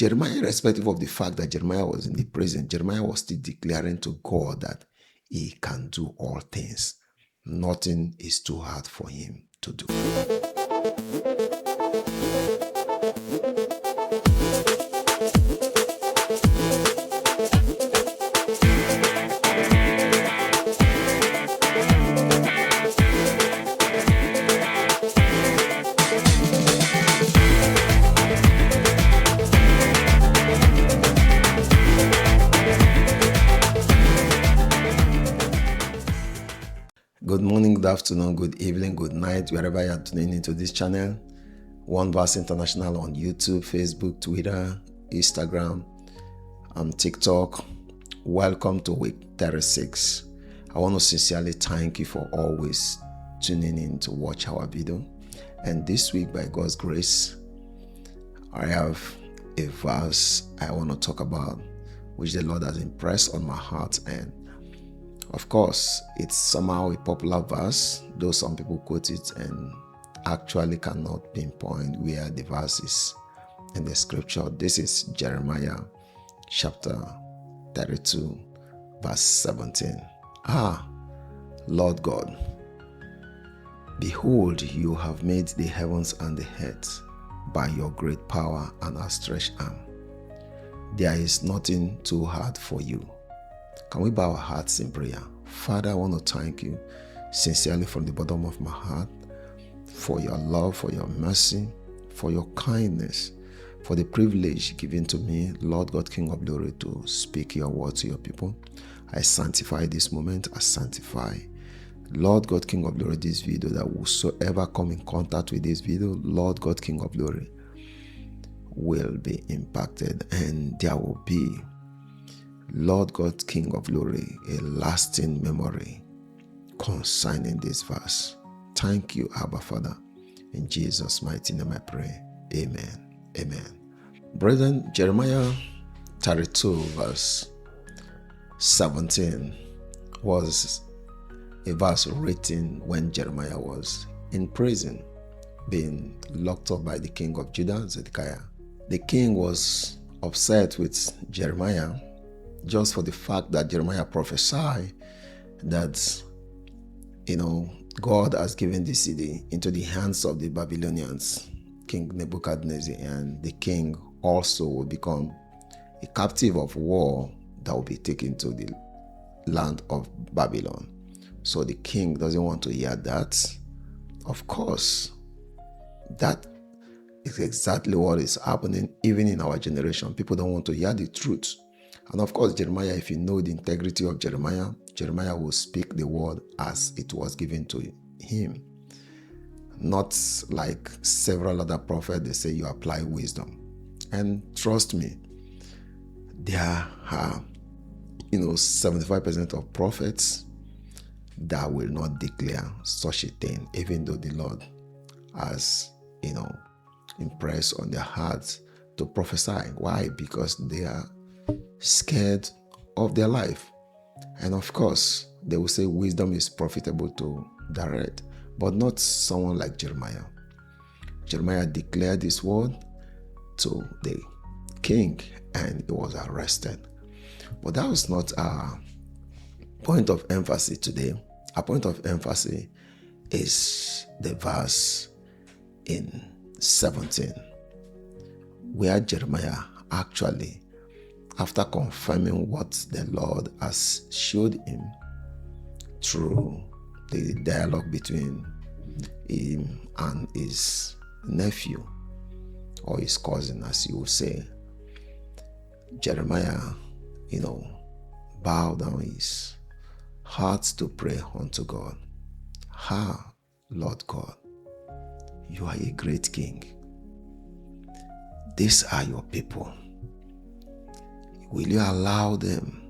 Jeremiah, irrespective of the fact that Jeremiah was in the prison, Jeremiah was still declaring to God that he can do all things. Nothing is too hard for him to do. Good morning, good afternoon, good evening, good night, wherever you are tuning into this channel. Oneverse International on YouTube, Facebook, Twitter, Instagram, TikTok. Welcome to week 36. I want to sincerely thank you for always tuning in to watch our video. And this week, by God's grace, I have a verse I want to talk about, which the Lord has impressed on my heart. And of course, it's somehow a popular verse, though some people quote it and actually cannot pinpoint where the verse is in the scripture. This is Jeremiah chapter 32, verse 17. Lord God, behold, you have made the heavens and the earth by your great power and outstretched arm. There is nothing too hard for you. Can we bow our hearts in prayer? Father, I want to thank you sincerely from the bottom of my heart for your love, for your mercy, for your kindness, for the privilege given to me, Lord God, King of glory, to speak your word to your people. I sanctify this moment. I sanctify, Lord God, King of glory, this video, that whosoever come in contact with this video, Lord God, King of glory, will be impacted, and there will be, Lord God, King of glory, a lasting memory concerning this verse. Thank you, Abba Father. In Jesus' mighty name I pray. Amen. Amen. Brethren, Jeremiah 32 verse 17 was a verse written when Jeremiah was in prison, being locked up by the king of Judah, Zedekiah. The king was upset with Jeremiah just for the fact that Jeremiah prophesied that, God has given the city into the hands of the Babylonians, King Nebuchadnezzar, and the king also will become a captive of war that will be taken to the land of Babylon. So the king doesn't want to hear that. Of course, that is exactly what is happening even in our generation. People don't want to hear the truth. And of course, Jeremiah, if you know the integrity of Jeremiah, Jeremiah will speak the word as it was given to him. Not like several other prophets, they say you apply wisdom. And trust me, there are, 75% of prophets that will not declare such a thing, even though the Lord has, impressed on their hearts to prophesy. Why? Because they are scared of their life. And of course, they will say wisdom is profitable to direct, but not someone like Jeremiah. Jeremiah declared this word to the king and he was arrested. But that was not our point of emphasis today. Our point of emphasis is the verse in 17, where Jeremiah actually, after confirming what the Lord has showed him through the dialogue between him and his nephew, or his cousin, as you would say, Jeremiah, bowed down his heart to pray unto God. Lord God, you are a great king. These are your people. Will you allow them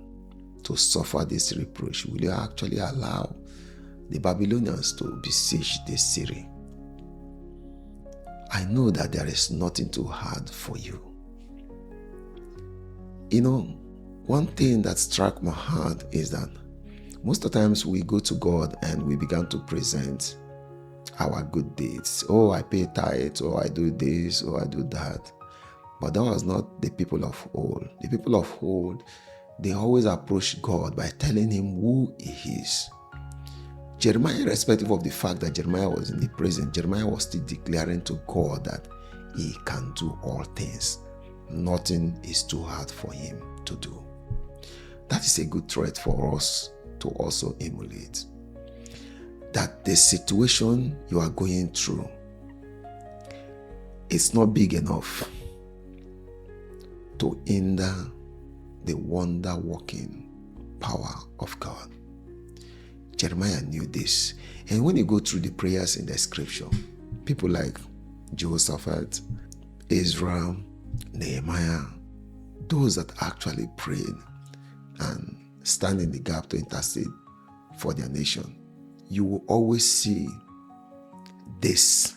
to suffer this reproach? Will you actually allow the Babylonians to besiege this city? I know that there is nothing too hard for you. One thing that struck my heart is that most of the times we go to God and we begin to present our good deeds. Oh, I pay tithes, or I do this, or I do that. But that was not the people of old. The people of old, they always approach God by telling him who he is. Jeremiah, irrespective of the fact that Jeremiah was in the prison, Jeremiah was still declaring to God that he can do all things. Nothing is too hard for him to do. That is a good threat for us to also emulate. That the situation you are going through, it's not big enough to hinder the wonder-working power of God. Jeremiah knew this. And when you go through the prayers in the scripture, people like Jehoshaphat, Ezra, Nehemiah, those that actually prayed and stand in the gap to intercede for their nation, you will always see this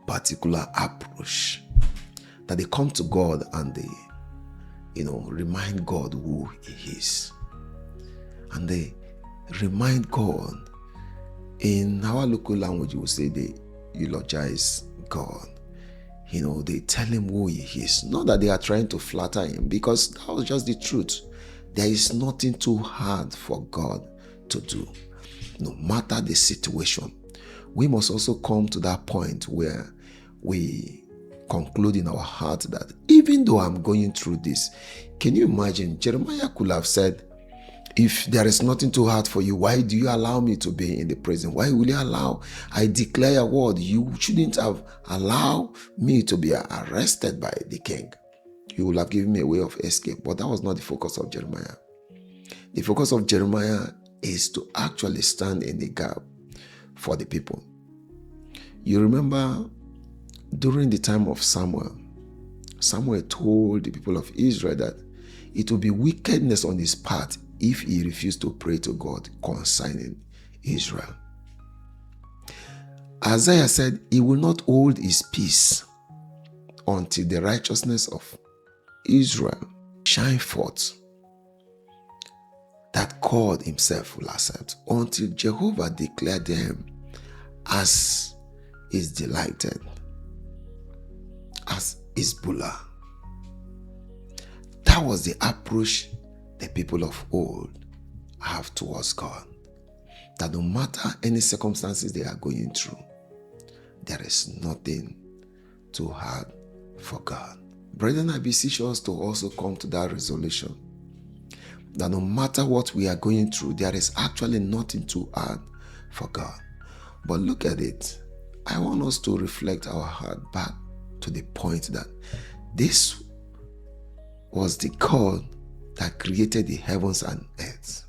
particular approach, that they come to God and they, remind God who he is. And they remind God, in our local language, we will say they eulogize God. They tell him who he is. Not that they are trying to flatter him, because that was just the truth. There is nothing too hard for God to do. No matter the situation, we must also come to that point where we conclude in our heart that even though I'm going through this, can you imagine? Jeremiah could have said, if there is nothing too hard for you, why do you allow me to be in the prison? Why will you allow? I declare a word. You shouldn't have allowed me to be arrested by the king. You will have given me a way of escape. But that was not the focus of Jeremiah. The focus of Jeremiah is to actually stand in the gap for the people. You remember during the time of Samuel told the people of Israel that it would be wickedness on his part if he refused to pray to God concerning Israel. Isaiah said he will not hold his peace until the righteousness of Israel shine forth, that God himself will accept, until Jehovah declare them as is delighted, as is Bula. That was the approach the people of old have towards God. That no matter any circumstances they are going through, there is nothing too hard for God. Brethren, I beseech us to also come to that resolution, that no matter what we are going through, there is actually nothing too hard for God. But look at it. I want us to reflect our heart back to the point that this was the God that created the heavens and earth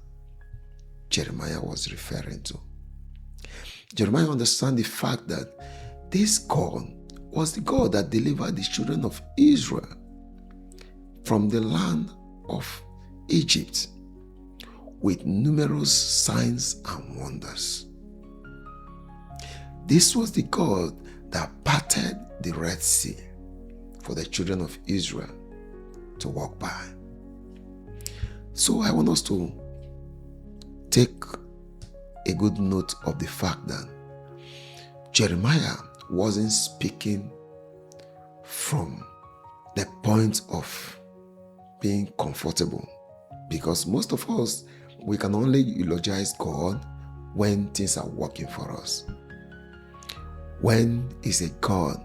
Jeremiah was referring to. Jeremiah understands the fact that this God was the God that delivered the children of Israel from the land of Egypt with numerous signs and wonders. This was the God that parted the Red Sea for the children of Israel to walk by. So I want us to take a good note of the fact that Jeremiah wasn't speaking from the point of being comfortable, because most of us, we can only eulogize God when things are working for us. When is a God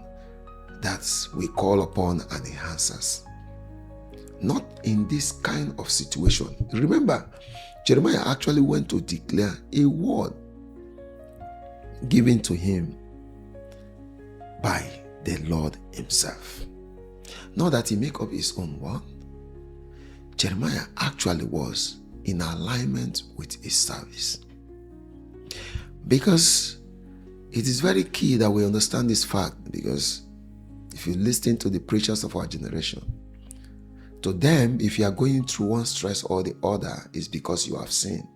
that we call upon and he answers. Not in this kind of situation. Remember, Jeremiah actually went to declare a word given to him by the Lord himself. Not that he make up his own word. Jeremiah actually was in alignment with his service. Because it is very key that we understand this fact, because if you listen to the preachers of our generation, to them, if you are going through one stress or the other, it's because you have sinned,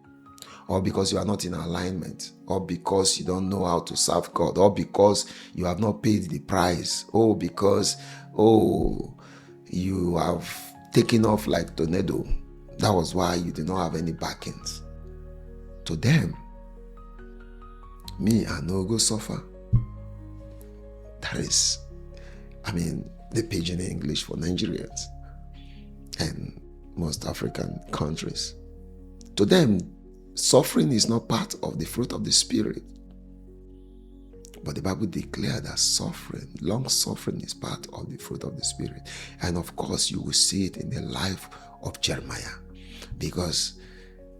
or because you are not in alignment, or because you don't know how to serve God, or because you have not paid the price, or because, you have taken off like tornado. That was why you did not have any backings. To them, me, I no go suffer. the pidgin English for Nigerians and most African countries. To them, suffering is not part of the fruit of the Spirit. But the Bible declares that suffering, long suffering, is part of the fruit of the Spirit. And of course, you will see it in the life of Jeremiah. Because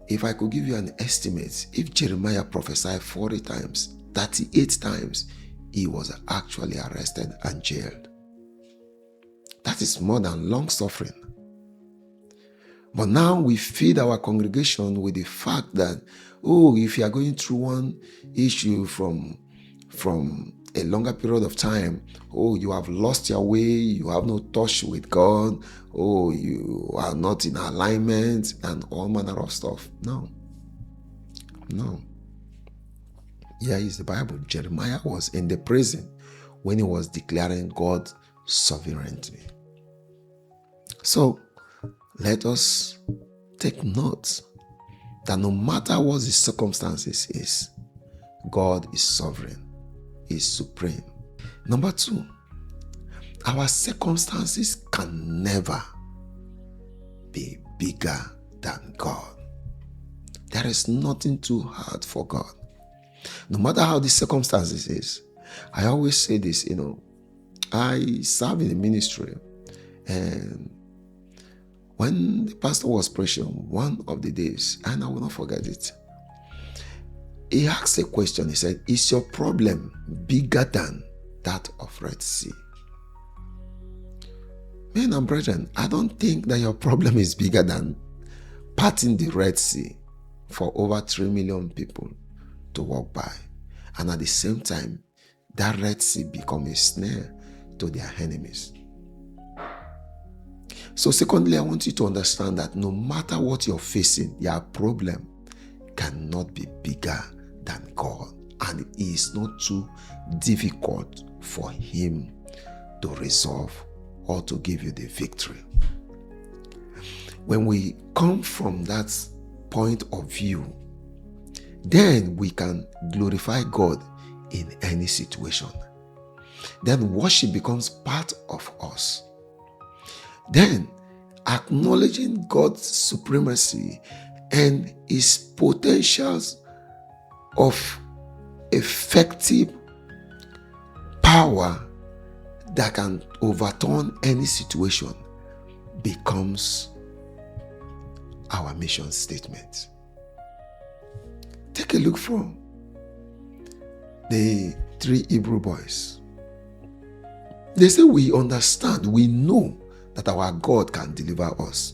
if I could give you an estimate, if Jeremiah prophesied 40 times, 38 times, he was actually arrested and jailed. That is more than long suffering. But now we feed our congregation with the fact that, if you are going through one issue from a longer period of time, you have lost your way, you have no touch with God, you are not in alignment, and all manner of stuff. No. Here is the Bible. Jeremiah was in the prison when he was declaring God's sovereignty. So, let us take note that no matter what the circumstances is, God is sovereign, is supreme. Number 2, our circumstances can never be bigger than God. There is nothing too hard for God. No matter how the circumstances is. I always say this, I serve in the ministry, and when the pastor was preaching one of the days, and I will not forget it, he asked a question. He said, is your problem bigger than that of Red Sea? Men and brethren, I don't think that your problem is bigger than parting the Red Sea for over 3 million people to walk by. And at the same time, that Red Sea become a snare to their enemies. So secondly, I want you to understand that no matter what you're facing, your problem cannot be bigger than God. And it is not too difficult for Him to resolve or to give you the victory. When we come from that point of view, then we can glorify God in any situation. Then worship becomes part of us. Then, acknowledging God's supremacy and His potentials of effective power that can overturn any situation becomes our mission statement. Take a look from the 3 Hebrew boys. They say, we understand, we know that our God can deliver us.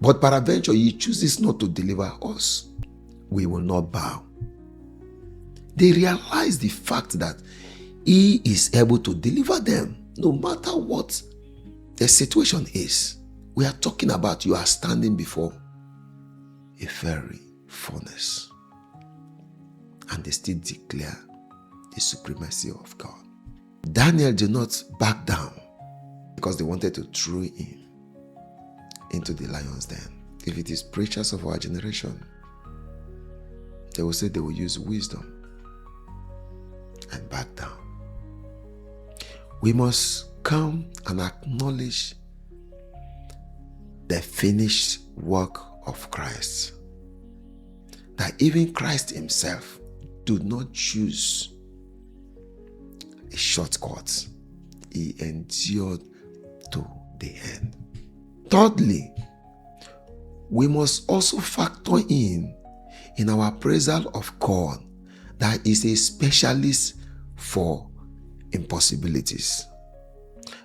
But peradventure, He chooses not to deliver us. We will not bow. They realize the fact that He is able to deliver them no matter what the situation is. We are talking about you are standing before a fiery furnace, and they still declare the supremacy of God. Daniel did not back down because they wanted to throw him into the lion's den. If it is preachers of our generation, they will say they will use wisdom and back down. We must come and acknowledge the finished work of Christ. That even Christ Himself did not choose a shortcut. He endured to the end. Thirdly, we must also factor in our appraisal of God that He is a specialist for impossibilities.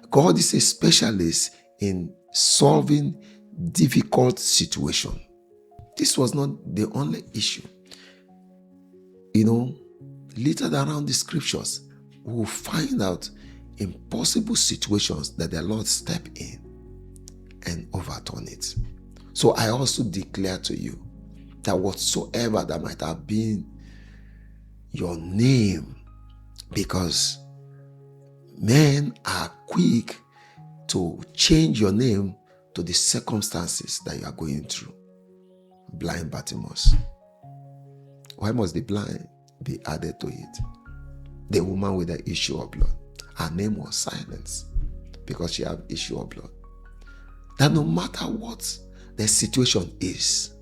God is a specialist in solving difficult situations. This was not the only issue. Littered around the scriptures, we will find out impossible situations that the Lord step in and overturn it. So I also declare to you that whatsoever that might have been your name, because men are quick to change your name to the circumstances that you are going through. Blind Bartimaeus. Why must the blind be added to it? The woman with the issue of blood, her name was silenced. because she have issue of blood. That no matter what the situation is,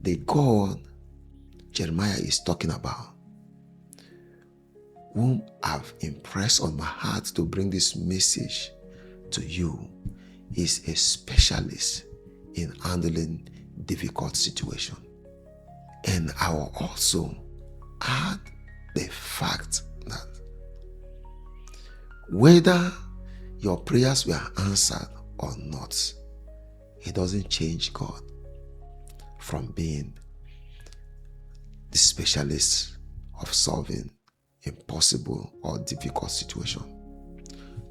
the God Jeremiah is talking about, whom I've impressed on my heart to bring this message to you, is a specialist in handling difficult situations. And I will also add the fact that whether your prayers were answered or not, it doesn't change God from being the specialist of solving impossible or difficult situations.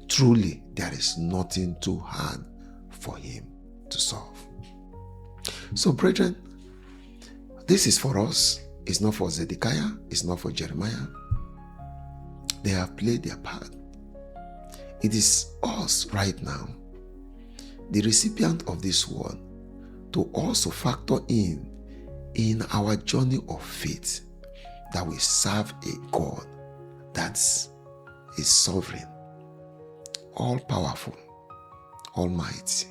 Truly, there is nothing too hard for him to solve. So, brethren, this is for us. It's not for Zedekiah. It's not for Jeremiah. They have played their part. It is us right now, the recipient of this word, to also factor in our journey of faith that we serve a God that is sovereign, all-powerful, almighty.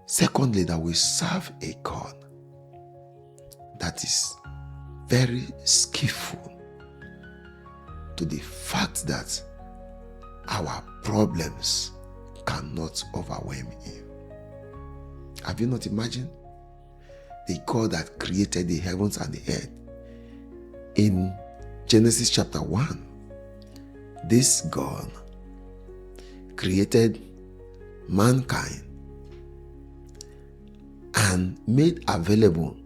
Secondly, that we serve a God that is very skillful to the fact that our problems cannot overwhelm him. Have you not imagined the God that created the heavens and the earth? In Genesis chapter 1, this God created mankind and made available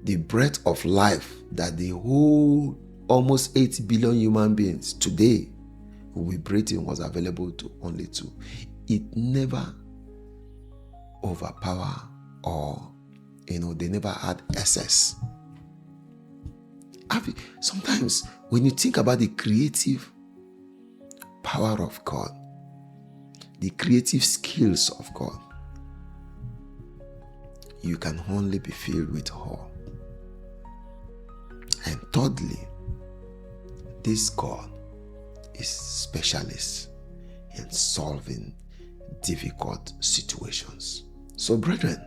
the breath of life that the whole almost 8 billion human beings today will be breathing was available to only 2. It never overpower or, they never had excess. Sometimes when you think about the creative power of God, the creative skills of God, you can only be filled with awe. And thirdly, this God is specialist in solving difficult situations. So, brethren,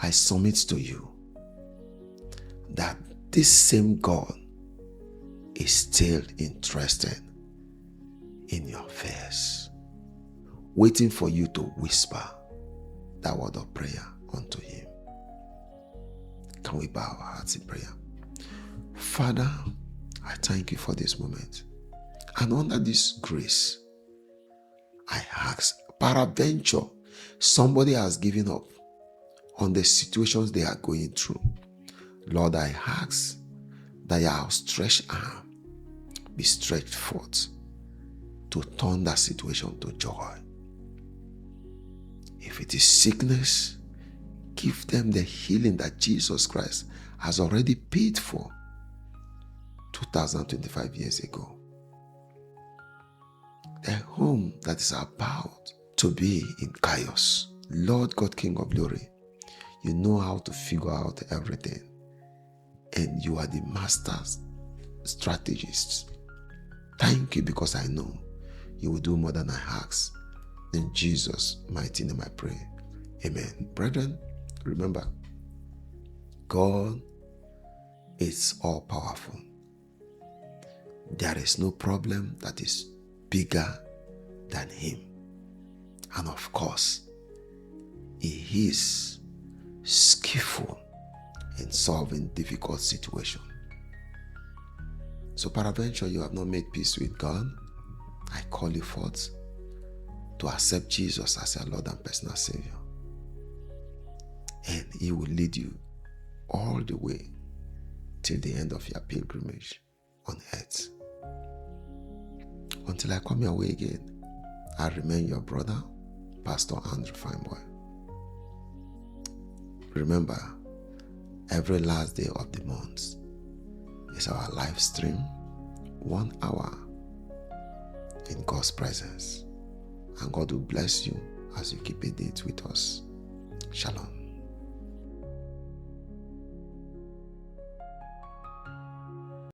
I submit to you that this same God is still interested in your affairs, waiting for you to whisper that word of prayer unto him. Can we bow our hearts in prayer? Father, I thank you for this moment. And under this grace, I ask, peradventure, somebody has given up on the situations they are going through. Lord, I ask that your outstretched arm be stretched forth to turn that situation to joy. If it is sickness, give them the healing that Jesus Christ has already paid for 2025 years ago. A home that is about to be in chaos. Lord God, King of glory, you know how to figure out everything. And you are the master strategist. Thank you, because I know you will do more than I ask. In Jesus' mighty name I pray. Amen. Brethren, remember, God is all powerful. There is no problem that is bigger than him. And of course, he is skillful in solving difficult situations. So peradventure you have not made peace with God, I call you forth to accept Jesus as your Lord and personal Savior. And he will lead you all the way till the end of your pilgrimage on earth. Until I come your way again, I remain your brother, Pastor Andrew Fyneboy. Remember, every last day of the month is our live stream, 1 hour in God's presence. And God will bless you as you keep a date with us. Shalom.